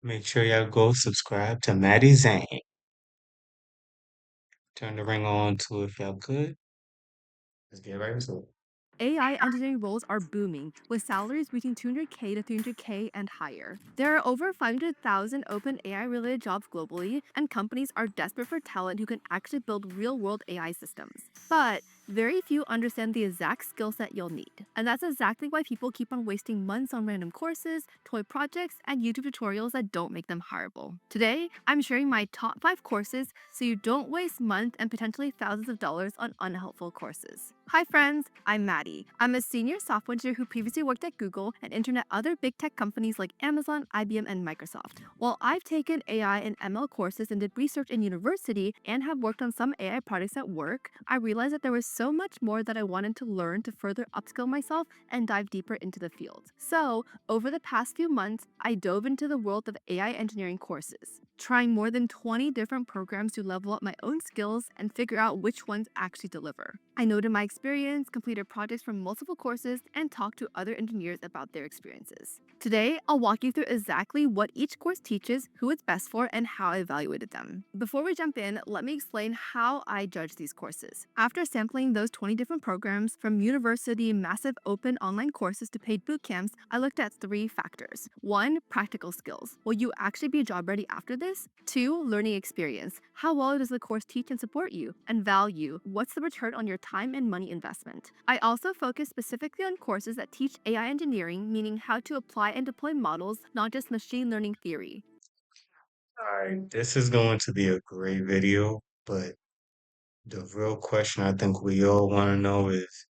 Make sure y'all go subscribe to Maddie Zane. Turn the ring on too if y'all could. Let's get right into it. AI engineering roles are booming, with salaries reaching 200K to 300K and higher. There are over 500,000 open AI related jobs globally, and companies are desperate for talent who can actually build real world AI systems. But very few understand the exact skill set you'll need. And that's exactly why people keep on wasting months on random courses, toy projects, and YouTube tutorials that don't make them hireable. Today, I'm sharing my top 5 courses so you don't waste months and potentially thousands of dollars on unhelpful courses. Hi friends, I'm Maddie. I'm a senior software engineer who previously worked at Google and internet other big tech companies like Amazon, IBM, and Microsoft. While I've taken AI and ML courses and did research in university and have worked on some AI projects at work, I realized that there was so much more that I wanted to learn to further upskill myself and dive deeper into the field. So, over the past few months, I dove into the world of AI engineering courses, trying more than 20 different programs to level up my own skills and figure out which ones actually deliver. I noted my experience, completed projects from multiple courses, and talked to other engineers about their experiences. Today, I'll walk you through exactly what each course teaches, who it's best for, and how I evaluated them. Before we jump in, let me explain how I judge these courses. After sampling those 20 different programs, from university massive open online courses to paid boot camps, I looked at 3 factors. 1. Practical skills. Will you actually be job ready after this? 2. Learning experience. How well does the course teach and support you? And value. What's the return on your time and money investment? I also focus specifically on courses that teach AI engineering, meaning how to apply and deploy models, not just machine learning theory. Alright, this is going to be a great video, but the real question I think we all want to know is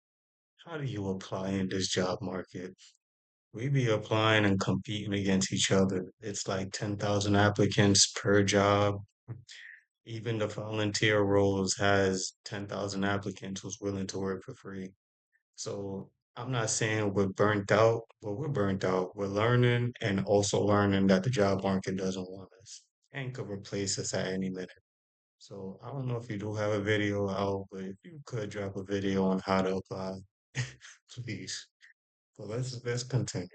how do you apply in this job market? We be applying and competing against each other. It's like 10,000 applicants per job. Even the volunteer roles has 10,000 applicants who's willing to work for free. So I'm not saying we're burnt out, but we're burnt out. We're learning and also learning that the job market doesn't want us and could replace us at any minute. So I don't know if you do have a video out, but if you could drop a video on how to apply, please. But let's continue.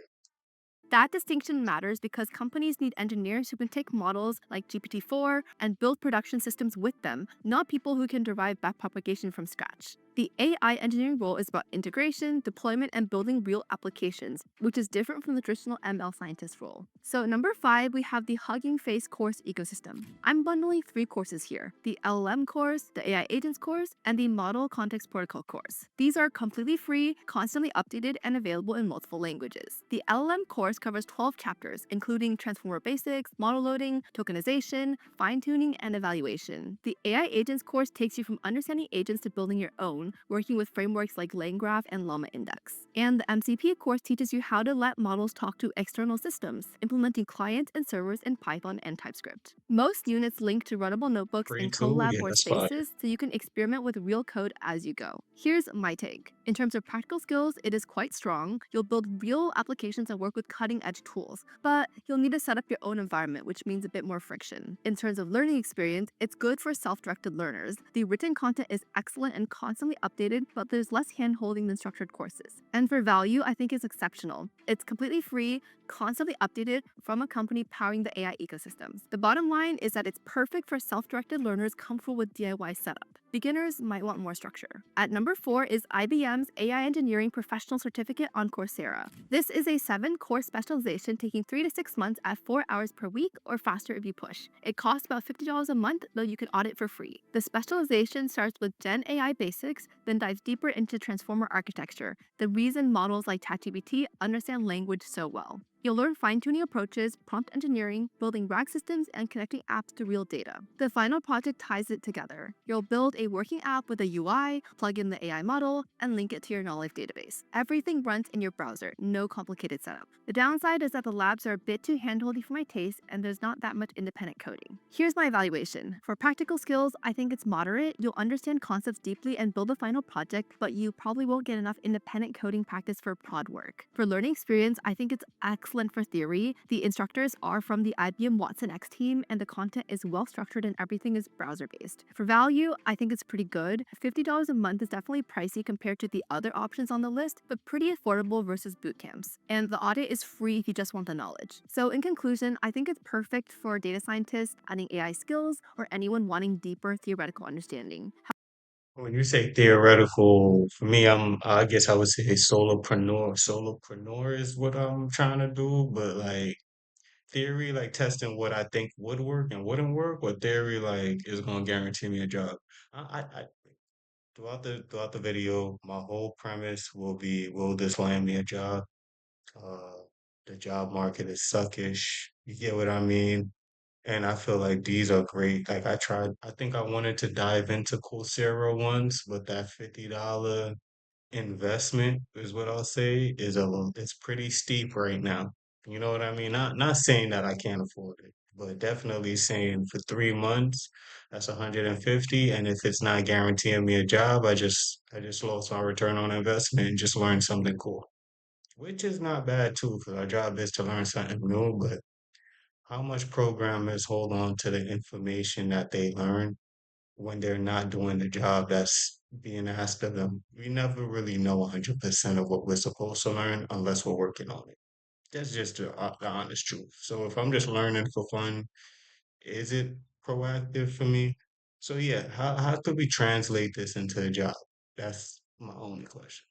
That distinction matters because companies need engineers who can take models like GPT-4 and build production systems with them, not people who can derive backpropagation from scratch. The AI engineering role is about integration, deployment, and building real applications, which is different from the traditional ML scientist role. So, number 5, we have the Hugging Face course ecosystem. I'm bundling 3 courses here: the LLM course, the AI agents course, and the Model Context Protocol course. These are completely free, constantly updated, and available in multiple languages. The LLM course covers 12 chapters, including transformer basics, model loading, tokenization, fine tuning, and evaluation. The AI agents course takes you from understanding agents to building your own, working with frameworks like LangGraph and Llama Index. And the MCP course teaches you how to let models talk to external systems, implementing clients and servers in Python and TypeScript. Most units link to runnable notebooks Free in too? Colab Yeah, or that's fine. Spaces so you can experiment with real code as you go. Here's my take. In terms of practical skills, it is quite strong. You'll build real applications and work with cutting edge tools, but you'll need to set up your own environment, which means a bit more friction. In terms of learning experience, it's good for self directed learners. The written content is excellent and constantly updated, but there's less hand holding than structured courses. And for value, I think it's exceptional. It's completely free, constantly updated from a company powering the AI ecosystems. The bottom line is that it's perfect for self directed learners comfortable with DIY setup. Beginners might want more structure. At number 4 is IBM's AI Engineering Professional Certificate on Coursera. This is a 7-course specialization taking 3 to 6 months at 4 hours per week or faster if you push. It costs about $50 a month, though you can audit for free. The specialization starts with Gen AI basics, then dives deeper into transformer architecture, the reason models like ChatGPT understand language so well. You'll learn fine-tuning approaches, prompt engineering, building RAG systems, and connecting apps to real data. The final project ties it together. You'll build a working app with a UI, plug in the AI model, and link it to your knowledge database. Everything runs in your browser, no complicated setup. The downside is that the labs are a bit too handholdy for my taste, and there's not that much independent coding. Here's my evaluation. For practical skills, I think it's moderate. You'll understand concepts deeply and build a final project, but you probably won't get enough independent coding practice for prod work. For learning experience, I think it's excellent excellent for theory. The instructors are from the IBM Watson X team, and the content is well structured and everything is browser based. For value, I think it's pretty good. $50 a month is definitely pricey compared to the other options on the list, but pretty affordable versus boot camps. And the audit is free if you just want the knowledge. So, in conclusion, I think it's perfect for data scientists adding AI skills or anyone wanting deeper theoretical understanding. When you say theoretical, for me, I guess I would say solopreneur. Solopreneur is what I'm trying to do, but like theory, like testing what I think would work and wouldn't work, or theory like is gonna guarantee me a job. I throughout the video, my whole premise will be, will this land me a job? Uh, the job market is suckish. You get what I mean? And I feel like these are great. Like I think I wanted to dive into Coursera once, but that $50 investment is what I'll say is it's pretty steep right now. You know what I mean? Not saying that I can't afford it, but definitely saying for 3 months, that's 150. And if it's not guaranteeing me a job, I just lost my return on investment and just learned something cool. Which is not bad too, because our job is to learn something new, but how much programmers hold on to the information that they learn when they're not doing the job that's being asked of them? We never really know 100% of what we're supposed to learn unless we're working on it. That's just the honest truth. So if I'm just learning for fun, is it proactive for me? So yeah, how could we translate this into a job? That's my only question.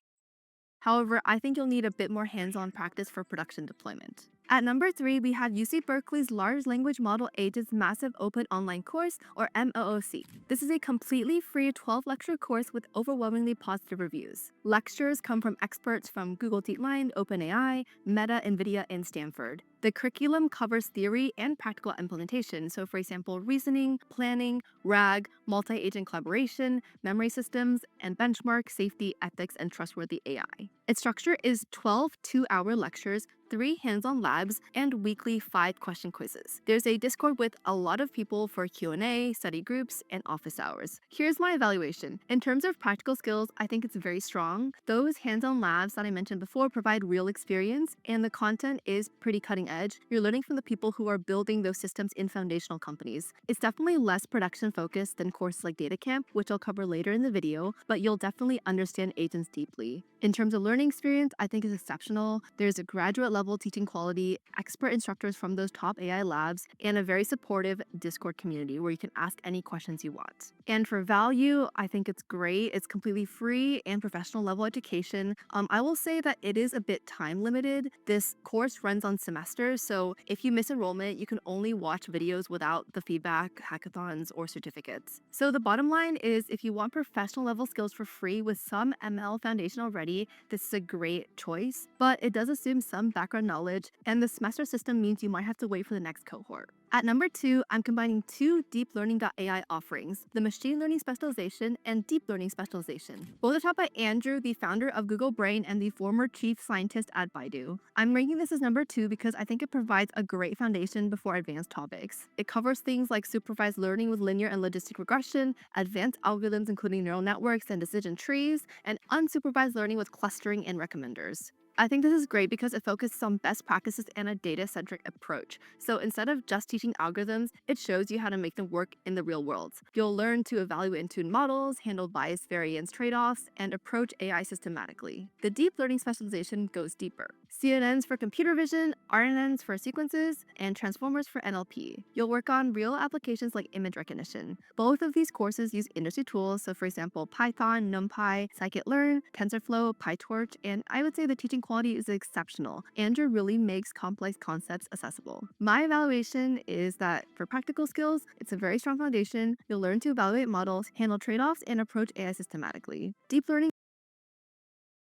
However, I think you'll need a bit more hands-on practice for production deployment. At number 3, we have UC Berkeley's Large Language Model Ages Massive Open Online Course, or MOOC. This is a completely free 12-lecture course with overwhelmingly positive reviews. Lectures come from experts from Google DeepMind, OpenAI, Meta, NVIDIA, and Stanford. The curriculum covers theory and practical implementation, so for example, reasoning, planning, RAG, multi-agent collaboration, memory systems, and benchmark, safety, ethics, and trustworthy AI. Its structure is 12 two-hour lectures, 3 hands-on labs, and weekly 5-question quizzes. There's a Discord with a lot of people for Q&A, study groups, and office hours. Here's my evaluation. In terms of practical skills, I think it's very strong. Those hands-on labs that I mentioned before provide real experience, and the content is pretty cutting edge. You're learning from the people who are building those systems in foundational companies. It's definitely less production focused than courses like DataCamp, which I'll cover later in the video, but you'll definitely understand agents deeply. In terms of learning experience, I think it's exceptional. There's a graduate level teaching quality, expert instructors from those top AI labs, and a very supportive Discord community where you can ask any questions you want. And for value, I think it's great. It's completely free and professional level education. I will say that it is a bit time limited. This course runs on semesters, so if you miss enrollment, you can only watch videos without the feedback, hackathons, or certificates. So the bottom line is, if you want professional level skills for free with some ML foundation already, this is a great choice, but it does assume some background knowledge, and the semester system means you might have to wait for the next cohort. At number 2, I'm combining 2 DeepLearning.ai offerings, the Machine Learning Specialization and Deep Learning Specialization. Both are taught by Andrew, the founder of Google Brain and the former chief scientist at Baidu. I'm ranking this as number 2 because I think it provides a great foundation before advanced topics. It covers things like supervised learning with linear and logistic regression, advanced algorithms including neural networks and decision trees, and unsupervised learning with clustering and recommenders. I think this is great because it focuses on best practices and a data-centric approach. So instead of just teaching algorithms, it shows you how to make them work in the real world. You'll learn to evaluate and tune models, handle bias variance trade-offs, and approach AI systematically. The deep learning specialization goes deeper. CNNs for computer vision, RNNs for sequences, and transformers for NLP. You'll work on real applications like image recognition. Both of these courses use industry tools, so for example, Python, NumPy, scikit-learn, TensorFlow, PyTorch, and I would say the teaching quality is exceptional. Andrew really makes complex concepts accessible. My evaluation is that for practical skills, it's a very strong foundation. You'll learn to evaluate models, handle trade-offs, and approach AI systematically. Deep learning.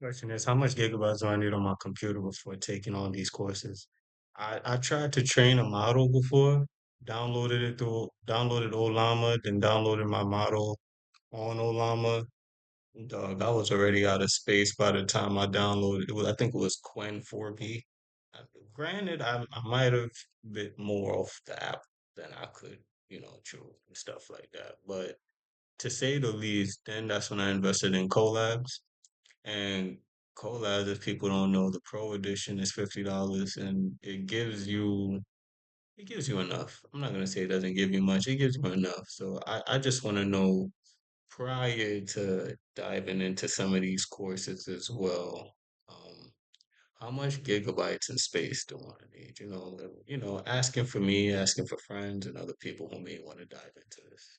Question is, how much gigabytes do I need on my computer before taking on these courses? I tried to train a model before, downloaded Olama, then downloaded my model on Olama. Dog, I was already out of space by the time I downloaded it. I think it was Quen 4B. Granted, I might have bit more off the app than I could, chew and stuff like that. But to say the least, then that's when I invested in collabs. And Colab, if people don't know, the Pro Edition is $50, and it gives you enough. I'm not gonna say it doesn't give you much. It gives you enough. So I just want to know prior to diving into some of these courses as well. Um, how much gigabytes in space do I need? Asking for me, asking for friends and other people who may want to dive into this.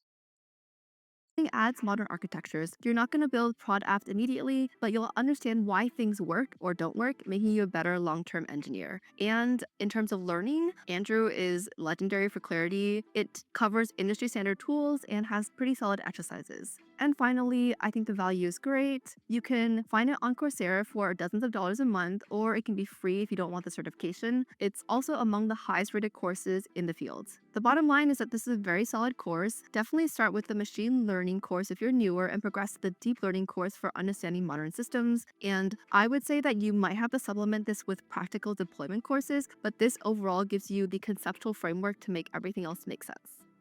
Adds modern architectures. You're not going to build prod apps immediately, but you'll understand why things work or don't work, making you a better long-term engineer. And in terms of learning, Andrew is legendary for clarity. It covers industry standard tools and has pretty solid exercises. And finally, I think the value is great. You can find it on Coursera for dozens of dollars a month, or it can be free if you don't want the certification. It's also among the highest rated courses in the field. The bottom line is that this is a very solid course. Definitely start with the machine learning course if you're newer and progress to the deep learning course for understanding modern systems. And I would say that you might have to supplement this with practical deployment courses, but this overall gives you the conceptual framework to make everything else make sense.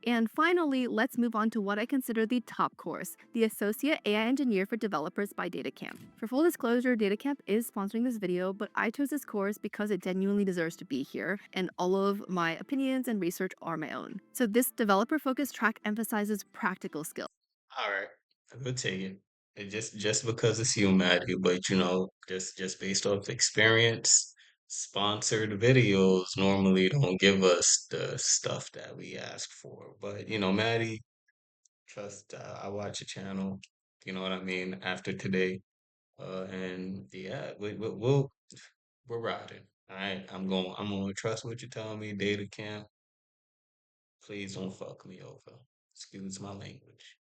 And finally, let's move on to what I consider the top course, the Associate AI Engineer for Developers by DataCamp. For full disclosure, DataCamp is sponsoring this video, but I chose this course because it genuinely deserves to be here, and all of my opinions and research are my own. So this developer-focused track emphasizes practical skills. All right, we'll take it. Just because it's you, Matthew, but just based off experience, sponsored videos normally don't give us the stuff that we ask for. But Maddie, trust I watch your channel. You know what I mean? After today, and yeah, we're riding. All right, I'm gonna trust what you're telling me. Data camp, please don't fuck me over. Excuse my language.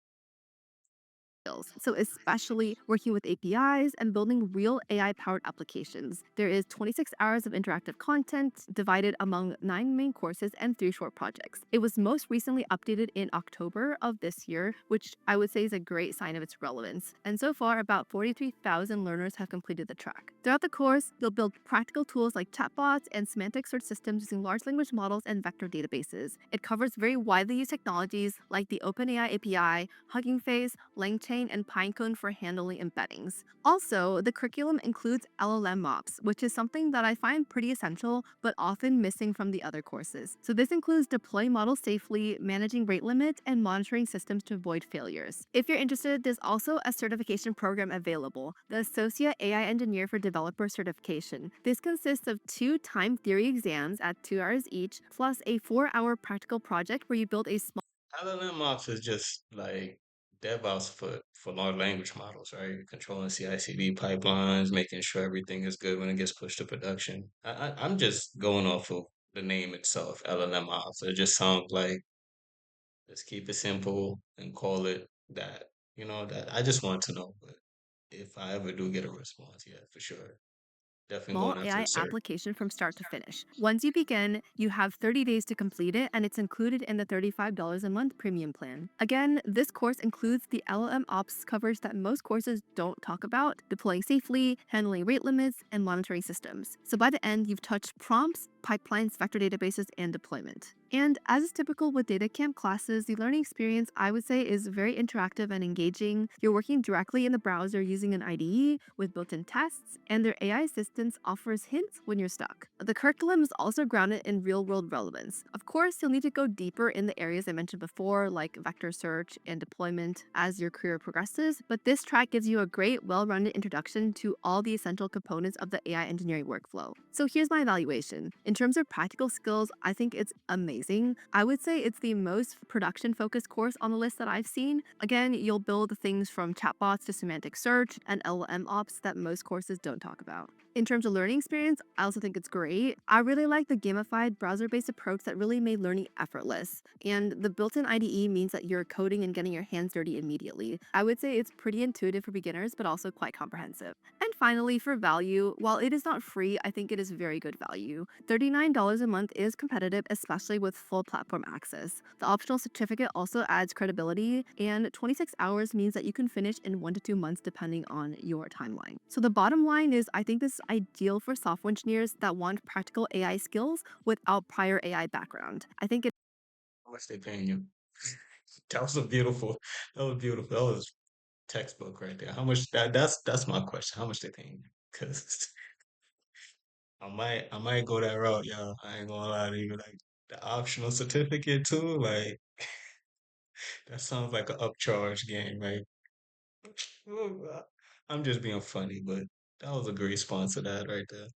So, especially working with APIs and building real AI powered applications. There is 26 hours of interactive content divided among 9 main courses and 3 short projects. It was most recently updated in October of this year, which I would say is a great sign of its relevance. And so far, about 43,000 learners have completed the track. Throughout the course, you'll build practical tools like chatbots and semantic search systems using large language models and vector databases. It covers very widely used technologies like the OpenAI API, Hugging Face, LangChain, and Pinecone for handling embeddings. Also, the curriculum includes LLM ops, which is something that I find pretty essential but often missing from the other courses. So this includes deploying models safely, managing rate limits, and monitoring systems to avoid failures. If you're interested, there's also a certification program available, the Associate AI Engineer for Developer Certification. This consists of 2 time theory exams at 2 hours each, plus a 4-hour practical project where you build a small LLM ops is just like DevOps for large language models, right? Controlling CI/CD pipelines, making sure everything is good when it gets pushed to production. I'm just going off of the name itself, LLM ops. It just sounds like let's keep it simple and call it that. That I just want to know, but if I ever do get a response, yeah, for sure. Definitely small going after the AI cert. application from start to finish. Once you begin, you have 30 days to complete it, and it's included in the $35 a month premium plan. Again, this course includes the LLM ops coverage that most courses don't talk about, deploying safely, handling rate limits, and monitoring systems. So by the end, you've touched prompts, pipelines, vector databases, and deployment. And as is typical with data camp classes, the learning experience I would say is very interactive and engaging. You're working directly in the browser using an IDE with built-in tests, and their AI assistance offers hints when you're stuck. The curriculum is also grounded in real-world relevance. Of course, you'll need to go deeper in the areas I mentioned before, like vector search and deployment as your career progresses, but this track gives you a great, well-rounded introduction to all the essential components of the AI engineering workflow. So here's my evaluation. In terms of practical skills, I think it's amazing. I would say it's the most production-focused course on the list that I've seen. Again, you'll build things from chatbots to semantic search and LLM ops that most courses don't talk about. In terms of learning experience, I also think it's great. I really like the gamified browser-based approach that really made learning effortless. And the built-in IDE means that you're coding and getting your hands dirty immediately. I would say it's pretty intuitive for beginners, but also quite comprehensive. And finally, for value, while it is not free, I think it is very good value. $39 a month is competitive, especially with full platform access. The optional certificate also adds credibility, and 26 hours means that you can finish in 1 to 2 months depending on your timeline. So the bottom line is I think this is ideal for software engineers that want practical AI skills without prior AI background. I think it How much they paying you? That was a beautiful. That was beautiful. That was textbook right there. How much? That's my question. How much they paying you? Cause I might go that route, y'all. I ain't gonna lie to you. Like the optional certificate too, like that sounds like an upcharge game, right? I'm just being funny, but that was a great response to that right there.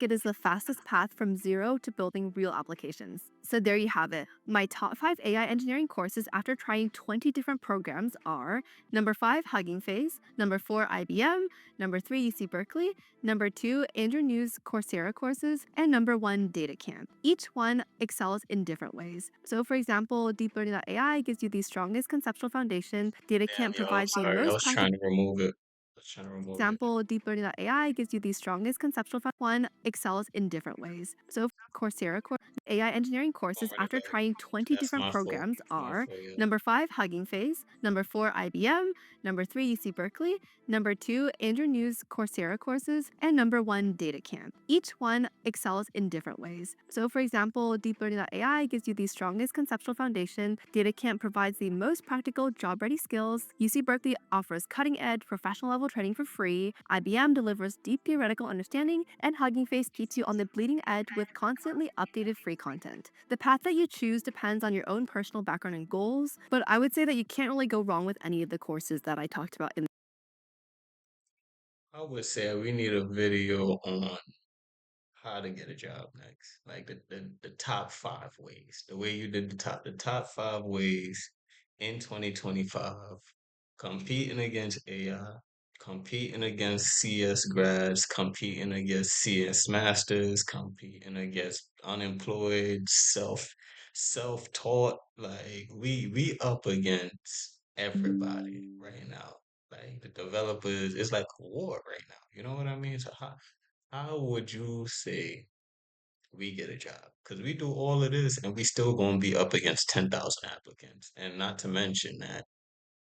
It is the fastest path from zero to building real applications. So there you have it. My top 5 AI engineering courses after trying 20 different programs are number 5, Hugging Face, number 4, IBM, number 3, UC Berkeley, number 2, Andrew New's Coursera courses, and number 1, DataCamp. Each one excels in different ways. So for example, DeepLearning.ai gives you the strongest conceptual foundation, Damn, DataCamp yo, I'm provides the sorry. I most was practical trying to remove it. I was trying to remove it. example, DeepLearning.ai gives you the strongest conceptual one excels in different ways. So Coursera AI engineering courses Don't run it after back. trying 20 That's different my fault. programs That's my are fault, yeah. number 5, Hugging Face, number 4, IBM, number 3, UC Berkeley, number 2, Andrew New's Coursera courses, and number 1, DataCamp. Each one excels in different ways. So for example, DeepLearning.ai gives you the strongest conceptual foundation, DataCamp provides the most practical job-ready skills, UC Berkeley offers cutting-edge professional level training for free, IBM delivers deep theoretical understanding, and Hugging Face keeps you on the bleeding edge with constantly updated free content. The path that you choose depends on your own personal background and goals, but I would say that you can't really go wrong with any of the courses that I talked about in I would say we need a video on how to get a job next. Like the top 5 ways. The way you did the top 5 ways in 2025, competing against AI, competing against CS grads, competing against CS masters, competing against unemployed, self-taught. Like we up against everybody right now. Like the developers, it's like a war right now. You know what I mean? So how would you say we get a job? Because we do all of this and we still gonna be up against 10,000 applicants. And not to mention that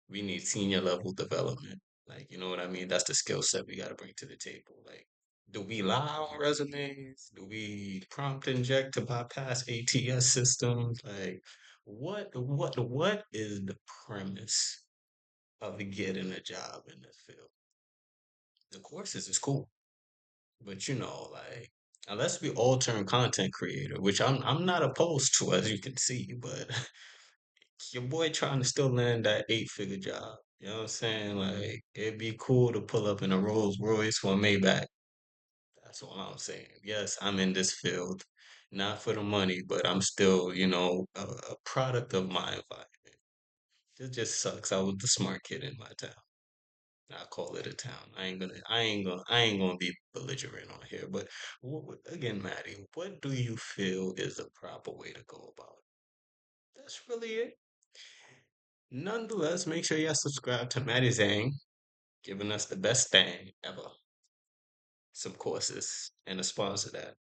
we need senior level development. Like, you know what I mean? That's the skill set we gotta bring to the table. Like, do we lie on resumes? Do we prompt inject to bypass ATS systems? Like, what is the premise of getting a job in this field? The courses is cool. But like unless we all turn content creator, which I'm not opposed to, as you can see, but your boy trying to still land that 8-figure job. You know what I'm saying? Like it'd be cool to pull up in a Rolls Royce or a Maybach. That's all I'm saying. Yes, I'm in this field, not for the money, but I'm still, a product of my environment. It just sucks. I was the smart kid in my town. I call it a town. I ain't gonna be belligerent on here. But again, Maddie, what do you feel is the proper way to go about it? That's really it. Nonetheless, make sure you subscribe to Maddie Zhang, giving us the best thing ever. Some courses and a sponsor that.